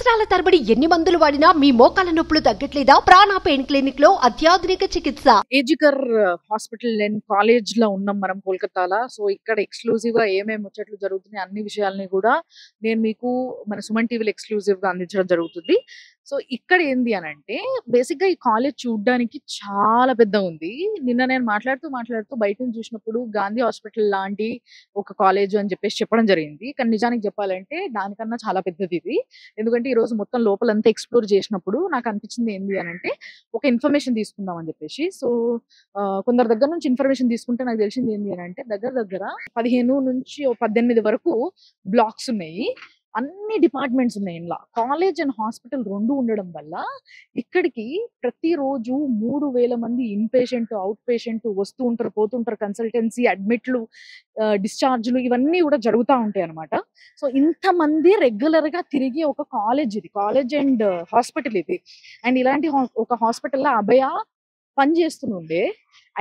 సంవత్సరాల తరబడి ఎన్ని మందులు వాడినా మీ మోకాల నొప్పులు తగ్గట్లేదా? ప్రాణ పెయిన్ క్లినిక్ లో అత్యాధునిక చికిత్స. ఏజికర్ హాస్పిటల్ అండ్ కాలేజ్ లో ఉన్నాం మనం కోల్కతాలో. సో ఇక్కడ ఎక్స్క్లూజివ్ గా ఏమేమి ముచ్చట్లు జరుగుతున్నాయి అన్ని విషయాలని కూడా నేను మీకు మన సుమన్ టీవీలో ఎక్స్క్లూజివ్ గా అందించడం జరుగుతుంది. సో ఇక్కడ ఏంది అని అంటే బేసిక్ గా ఈ కాలేజ్ చూడడానికి చాలా పెద్ద ఉంది. నిన్న నేను మాట్లాడుతూ బయట నుంచి చూసినప్పుడు గాంధీ హాస్పిటల్ లాంటి ఒక కాలేజ్ అని చెప్పేసి చెప్పడం జరిగింది. కానీ నిజానికి చెప్పాలంటే దానికన్నా చాలా పెద్దది ఇది. ఎందుకంటే ఈ రోజు మొత్తం లోపలంతా ఎక్స్ప్లోర్ చేసినప్పుడు నాకు అనిపించింది ఏంది అని అంటే ఒక ఇన్ఫర్మేషన్ తీసుకుందాం అని చెప్పేసి. సో కొందరి దగ్గర నుంచి ఇన్ఫర్మేషన్ తీసుకుంటే నాకు తెలిసింది ఏంది అని అంటే దగ్గర 15 నుంచి 18 వరకు బ్లాక్స్ ఉన్నాయి. అన్ని డిపార్ట్మెంట్స్ ఉన్నాయి. ఇలా కాలేజ్ అండ్ హాస్పిటల్ రెండు ఉండడం వల్ల ఇక్కడికి ప్రతిరోజు 3000 మంది ఇన్ పేషెంట్, అవుట్ పేషెంట్ వస్తూ ఉంటారు, పోతుంటారు. కన్సల్టెన్సీ, అడ్మిట్లు, డిశ్చార్జ్లు ఇవన్నీ కూడా జరుగుతూ ఉంటాయి అనమాట. సో ఇంతమంది రెగ్యులర్ గా తిరిగి ఒక కాలేజ్ ఇది, కాలేజ్ అండ్ హాస్పిటల్ ఇది. అండ్ ఇలాంటి ఒక హాస్పిటల్లో అభయ పని చేస్తుండే.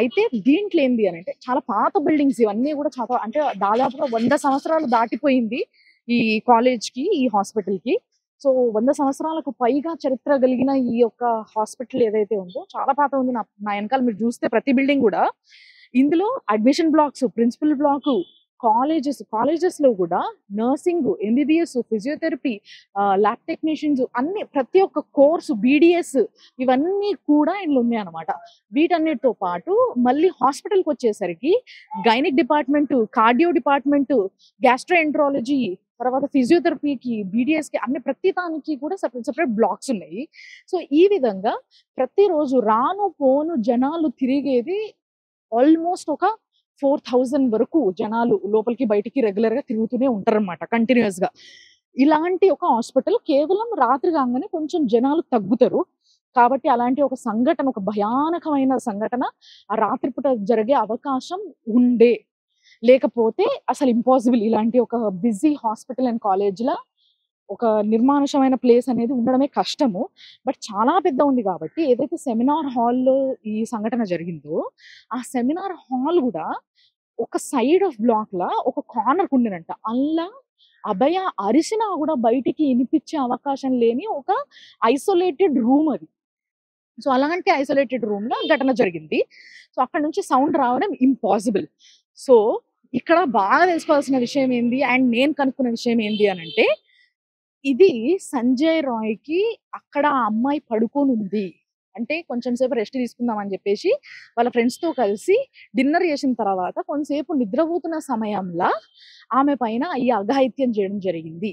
అయితే దీంట్లో ఏంది అని అంటే చాలా పాత బిల్డింగ్స్ ఇవన్నీ కూడా చాలా అంటే దాదాపుగా 100 సంవత్సరాలు దాటిపోయింది ఈ కాలేజ్ కి, ఈ హాస్పిటల్ కి. సో 100 సంవత్సరాలకు పైగా చరిత్ర కలిగిన ఈ యొక్క హాస్పిటల్ ఏదైతే ఉందో చాలా పాత ఉంది. నా వెనకాల మీరు చూస్తే ప్రతి బిల్డింగ్ కూడా ఇందులో admission blocks, principal block, colleges లో కూడా nursing, MBBS, physiotherapy, lab technicians అన్ని ప్రతి ఒక్క కోర్సు, బీడిఎస్ ఇవన్నీ కూడా ఇందులో ఉన్నాయి అనమాట. వీటన్నిటితో పాటు మళ్ళీ హాస్పిటల్కి వచ్చేసరికి gynaec department, cardio department, gastroenterology, తర్వాత ఫిజియోథెరపీకి, బీడిఎస్కి అన్ని ప్రతి దానికి కూడా సపరేట్ బ్లాక్స్ ఉన్నాయి. సో ఈ విధంగా ప్రతిరోజు రాను పోను జనాలు తిరిగేది ఆల్మోస్ట్ ఒక 4000 వరకు జనాలు లోపలికి బయటికి రెగ్యులర్ గా తిరుగుతూనే ఉంటారు అనమాట, కంటిన్యూస్ గా. ఇలాంటి ఒక హాస్పిటల్ కేవలం రాత్రి కాగానే కొంచెం జనాలు తగ్గుతారు కాబట్టి అలాంటి ఒక సంఘటన, ఒక భయానకమైన సంఘటన ఆ రాత్రిపూట జరిగే అవకాశం ఉండే, లేకపోతే అసలు ఇంపాసిబుల్. ఇలాంటి ఒక బిజీ హాస్పిటల్ అండ్ కాలేజ్ లా ఒక నిర్మానుషమైన ప్లేస్ అనేది ఉండడమే కష్టము. బట్ చాలా పెద్ద ఉంది కాబట్టి ఏదైతే సెమినార్ హాల్లో ఈ సంఘటన జరిగిందో ఆ సెమినార్ హాల్ కూడా ఒక సైడ్ ఆఫ్ బ్లాక్ లా ఒక కార్నర్ ఉండినంట. అల్లా అభయ అరిసినా కూడా బయటికి వినిపించే అవకాశం లేని ఒక ఐసోలేటెడ్ రూమ్ అది. సో అలాంటి ఐసోలేటెడ్ రూమ్ లో ఘటన జరిగింది. సో అక్కడ నుంచి సౌండ్ రావడం ఇంపాసిబుల్. సో ఇక్కడ బాగా తెలుసుకోవాల్సిన విషయం ఏంది అండ్ నేను కనుక్కున్న విషయం ఏంది అని అంటే ఇది సంజయ్ రాయ్ కి అక్కడ ఆ అమ్మాయి పడుకొని ఉంది అంటే కొంచెం సేపు రెస్ట్ తీసుకుందాం అని చెప్పేసి వాళ్ళ ఫ్రెండ్స్ తో కలిసి డిన్నర్ చేసిన తర్వాత కొంతసేపు నిద్రపోతున్న సమయంలో ఆమె పైన ఈ అఘాయిత్యం చేయడం జరిగింది.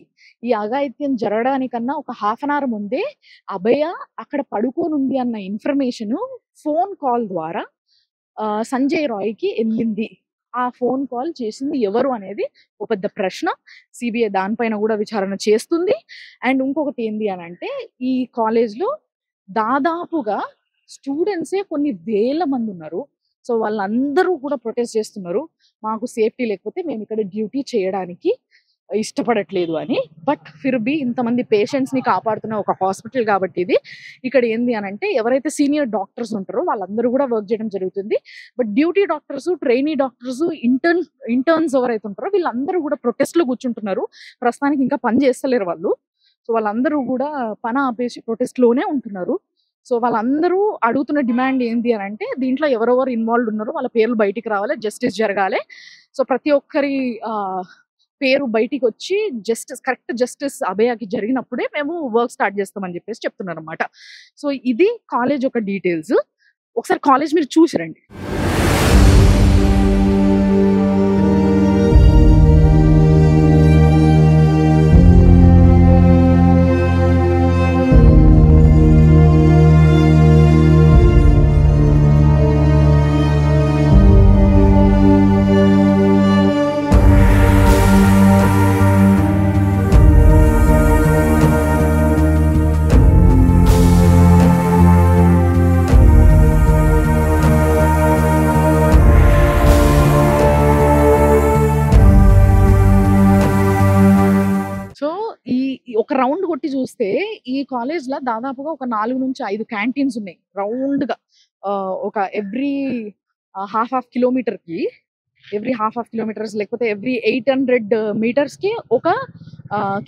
ఈ అఘాయిత్యం జరగడానికన్నా ఒక హాఫ్ అన్ అవర్ ముందే అభయ అక్కడ పడుకొని ఉంది అన్న ఇన్ఫర్మేషన్ ఫోన్ కాల్ ద్వారా సంజయ్ రాయ్ కి వెళ్ళింది. ఆ ఫోన్ కాల్ చేసింది ఎవరు అనేది ఒక పెద్ద ప్రశ్న. సిబిఐ దానిపైన కూడా విచారణ చేస్తుంది. అండ్ ఇంకొకటి ఏంది అని అంటే ఈ కాలేజ్ లో దాదాపుగా స్టూడెంట్సే కొన్ని వేల మంది ఉన్నారు. సో వాళ్ళందరూ కూడా ప్రొటెస్ట్ చేస్తున్నారు, మాకు సేఫ్టీ లేకపోతే మేము ఇక్కడ డ్యూటీ చేయడానికి ఇష్టపడట్లేదు అని. బట్ ఫిర్బీ ఇంతమంది పేషెంట్స్ ని కాపాడుతున్న ఒక హాస్పిటల్ కాబట్టి ఇది ఇక్కడ ఏంది అని అంటే ఎవరైతే సీనియర్ డాక్టర్స్ ఉంటారో వాళ్ళందరూ కూడా వర్క్ చేయడం జరుగుతుంది. But duty doctors, trainee doctors, interns ఎవరైతే ఉంటారో వీళ్ళందరూ కూడా ప్రొటెస్ట్ లో కూర్చుంటున్నారు. ప్రస్తుతానికి ఇంకా పని చేస్తలేరు వాళ్ళు. సో వాళ్ళందరూ కూడా పని ఆపేసి ప్రొటెస్ట్ లోనే ఉంటున్నారు. సో వాళ్ళందరూ అడుగుతున్న డిమాండ్ ఏంది అని అంటే దీంట్లో ఎవరెవరు ఇన్వాల్వ్ ఉన్నారో వాళ్ళ పేర్లు బయటికి రావాలి, జస్టిస్ జరగాలి. సో ప్రతి ఒక్కరి పేరు బయటికి వచ్చి కరెక్ట్ జస్టిస్ అభయకి జరిగినప్పుడే మేము వర్క్ స్టార్ట్ చేస్తామని చెప్పేసి చెప్తున్నారు అనమాట. సో ఇది కాలేజ్ ఒక డీటెయిల్స్. ఒకసారి కాలేజ్ మీరు చూసిరండి. ఒక రౌండ్ కొట్టి చూస్తే ఈ కాలేజ్ లో దాదాపుగా ఒక 4 నుంచి 5 క్యాంటీన్స్ ఉన్నాయి రౌండ్ గా. ఒక ఎవ్రీ హాఫ్ కిలోమీటర్ కి, ఎవ్రీ హాఫ్ కిలోమీటర్స్ లేకపోతే ఎవ్రీ 800 meters కి ఒక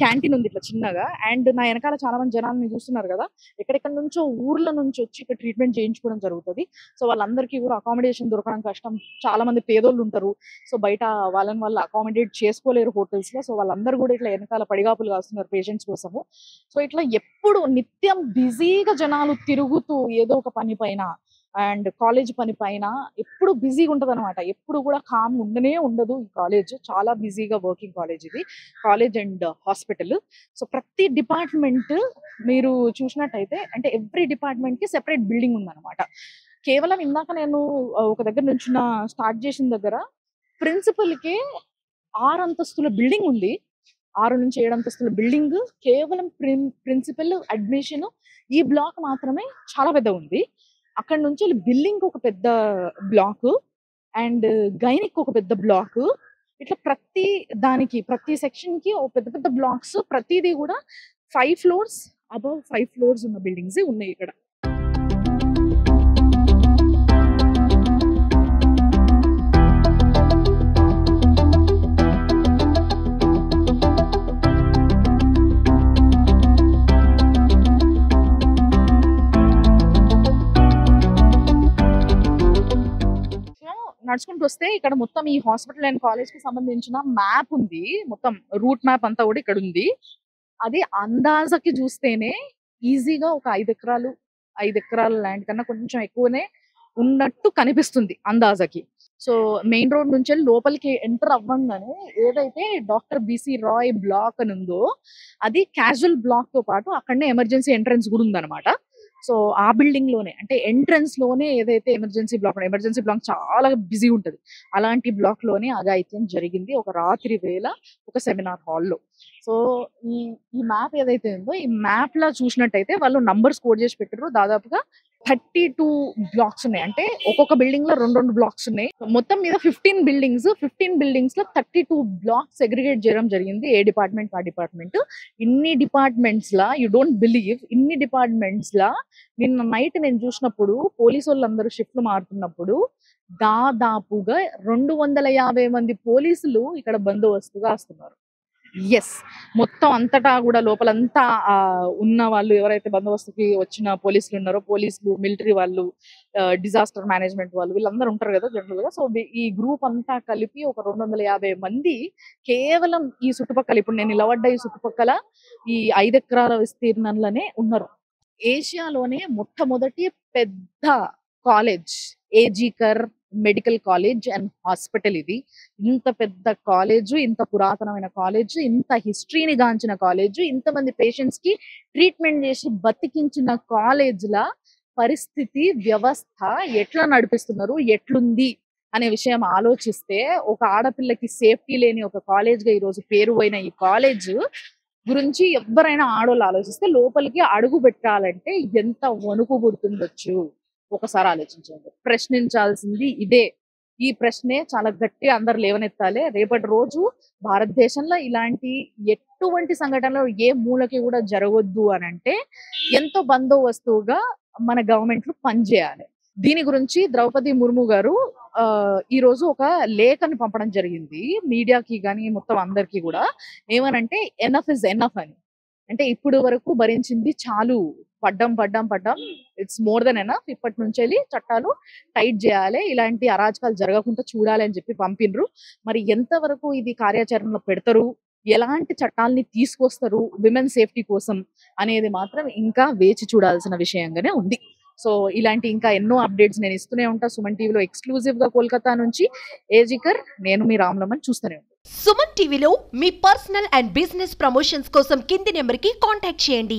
క్యాంటీన్ ఉంది ఇట్లా చిన్నగా. అండ్ నా వెనకాల చాలా మంది జనాలని చూస్తున్నారు కదా, ఎక్కడెక్కడి నుంచో ఊర్ల నుంచి వచ్చి ఇక్కడ ట్రీట్మెంట్ చేయించుకోవడం జరుగుతుంది. సో వాళ్ళందరికీ కూడా అకామిడేషన్ దొరకడం కష్టం. చాలా మంది పేదోళ్ళు ఉంటారు. సో బయట వాళ్ళు అకామిడేట్ చేసుకోలేరు హోటల్స్ లో. సో వాళ్ళందరూ కూడా ఇట్లా వెనకాల పడిగాపులు కాస్తున్నారు పేషెంట్స్ కోసము. సో ఇట్లా ఎప్పుడు నిత్యం బిజీగా జనాలు తిరుగుతూ ఏదో ఒక పని పైన అండ్ కాలేజ్ పని పైన ఎప్పుడు బిజీగా ఉంటది అనమాట. ఎప్పుడు కూడా కామ్ ఉండనే ఉండదు ఈ కాలేజ్. చాలా బిజీగా వర్కింగ్ కాలేజ్ ఇది, కాలేజ్ అండ్ హాస్పిటల్. సో ప్రతి డిపార్ట్మెంట్ మీరు చూసినట్టయితే అంటే ఎవ్రీ డిపార్ట్మెంట్ కి సెపరేట్ బిల్డింగ్ ఉందన్నమాట. కేవలం ఇందాక నేను ఒక దగ్గర నుంచి స్టార్ట్ చేసిన దగ్గర ప్రిన్సిపల్ కి 6 అంతస్తుల బిల్డింగ్ ఉంది. 6 నుంచి 7 అంతస్తుల బిల్డింగ్ కేవలం ప్రిన్సిపల్ అడ్మిషన్ ఈ బ్లాక్ మాత్రమే చాలా పెద్ద ఉంది. అక్కడ నుంచి బిల్డింగ్ ఒక పెద్ద బ్లాక్ అండ్ గైనిక్ ఒక పెద్ద బ్లాక్. ఇట్లా ప్రతి సెక్షన్ కి ఒక పెద్ద పెద్ద బ్లాక్స్. ప్రతిదీ కూడా 5 ఫ్లోర్స్ అబౌవ్ 5 ఫ్లోర్స్ ఉన్న బిల్డింగ్స్ ఉన్నాయి ఇక్కడ. నడుచుకుంటూ వస్తే ఇక్కడ మొత్తం ఈ హాస్పిటల్ అండ్ కాలేజ్ కి సంబంధించిన మ్యాప్ ఉంది. మొత్తం రూట్ మ్యాప్ అంతా కూడా ఇక్కడ ఉంది. అది అందాజకి చూస్తేనే ఈజీగా ఒక 5 ఎకరాల ల్యాండ్ కన్నా కొంచెం ఎక్కువనే ఉన్నట్టు కనిపిస్తుంది అందాజకి. సో మెయిన్ రోడ్ నుంచి లోపలికి ఎంటర్ అవ్వంగానే ఏదైతే డాక్టర్ బిసి రాయ్ బ్లాక్ అని ఉందో అది క్యాజువల్ బ్లాక్ తో పాటు అక్కడనే ఎమర్జెన్సీ ఎంట్రన్స్ కూడా ఉందన్నమాట. సో ఆ బిల్డింగ్ లోనే అంటే ఎంట్రన్స్ లోనే ఏదైతే ఎమర్జెన్సీ బ్లాక్ చాలా బిజీ ఉంటది, అలాంటి బ్లాక్ లోనే అఘాయిత్యం జరిగింది ఒక రాత్రి వేళ ఒక సెమినార్ హాల్లో. సో ఈ మ్యాప్ ఏదైతే ఉందో ఈ మ్యాప్ లా చూసినట్టయితే వాళ్ళు నంబర్స్ కోడ్ చేసి పెట్టారు. దాదాపుగా 32 బ్లాక్స్ ఉన్నాయి. అంటే ఒక్కొక్క బిల్డింగ్ లో 2 బ్లాక్స్ ఉన్నాయి. మొత్తం మీద 15 బిల్డింగ్స్ లో 32 బ్లాక్స్ సెగ్రిగేట్ చేయడం జరిగింది. ఏ డిపార్ట్మెంట్ ఆ డిపార్ట్మెంట్. ఇన్ని departments law you don't believe, ఇన్ని డిపార్ట్మెంట్స్ లా నిన్న నైట్ నేను చూసినప్పుడు పోలీసు వాళ్ళందరూ షిఫ్ట్లు మారుతున్నప్పుడు దాదాపుగా 250 మంది పోలీసులు ఇక్కడ బందోబస్తుగా వస్తున్నారు. ఎస్, మొత్తం అంతటా కూడా లోపలంతా ఉన్న వాళ్ళు ఎవరైతే బందోబస్తుకి వచ్చిన పోలీసులు ఉన్నారో, పోలీసులు, మిలిటరీ వాళ్ళు, డిజాస్టర్ మేనేజ్మెంట్ వాళ్ళు, వీళ్ళందరూ ఉంటారు కదా జనరల్ గా. సో ఈ గ్రూప్ అంతా కలిపి ఒక 250 మంది కేవలం ఈ చుట్టుపక్కల, ఇప్పుడు నేను నిలబడ్డ ఈ చుట్టుపక్కల ఈ 5 ఎకరాల విస్తీర్ణంలోనే ఉన్నారు. ఏషియాలోనే మొట్టమొదటి పెద్ద కాలేజ్ ఏజీకర్ మెడికల్ కాలేజ్ అండ్ హాస్పిటల్ ఇది. ఇంత పెద్ద కాలేజ్, ఇంత పురాతనమైన కాలేజ్, ఇంత హిస్టరీని గాంచిన కాలేజ్, ఇంతమంది పేషెంట్స్ కి ట్రీట్మెంట్ చేసి బతికించిన కాలేజ్ల పరిస్థితి, వ్యవస్థ ఎట్లా నడిపిస్తున్నారు, ఎట్లుంది అనే విషయం ఆలోచిస్తే ఒక ఆడపిల్లకి సేఫ్టీ లేని ఒక కాలేజ్ గా ఈరోజు పేరు పోయిన ఈ కాలేజ్ గురించి ఎవరైనా ఆడోళ్ళు ఆలోచిస్తే లోపలికి అడుగు పెట్టాలంటే ఎంత వణుకు పుడుతుండొచ్చు ఒకసారి ఆలోచించండి. ప్రశ్నించాల్సింది ఇదే. ఈ ప్రశ్నే చాలా గట్టిగా అందరు లేవనెత్తాలి. రేపటి రోజు భారతదేశంలో ఇలాంటి ఎటువంటి సంఘటనలు ఏ మూలకి కూడా జరగొద్దు అని అంటే ఎంతో బందోబస్తుగా మన గవర్నమెంట్లు పనిచేయాలి. దీని గురించి ద్రౌపది ముర్ము గారు ఈ రోజు ఒక లేఖని పంపడం జరిగింది మీడియాకి కానీ మొత్తం అందరికి కూడా. ఏమనంటే ఎనఫ్ ఇస్ ఎనఫ్ అని. అంటే ఇప్పుడు వరకు భరించింది చాలు, పడ్డం ఇట్స్ మోర్ దెన్ ఎనఫ్. ఇప్పటి నుంచి చట్టాలు టైట్ చేయాలి, ఇలాంటి అరాచకాలు జరగకుండా చూడాలి అని చెప్పి పంపినరు. మరి ఎంతవరకు ఇది కార్యాచరణలో పెడతారు, ఎలాంటి చట్టాలని తీసుకొస్తారు విమెన్ సేఫ్టీ కోసం అనేది మాత్రం ఇంకా వేచి చూడాల్సిన విషయంగానే ఉంది. సో ఇలాంటి ఇంకా ఎన్నో అప్డేట్స్ నేను ఇస్తూనే ఉంటా సుమన్ టీవీలో ఎక్స్క్లూజివ్ గా కోల్కతా నుంచి. ఏజికర్, నేను మీ రామ్లమన్, చూస్తూనే ఉంటాను. సుమన్ టీవీలో మీ పర్సనల్ అండ్ బిజినెస్ ప్రమోషన్స్ కోసం కింది నెంబర్ కి కాంటాక్ట్ చేయండి.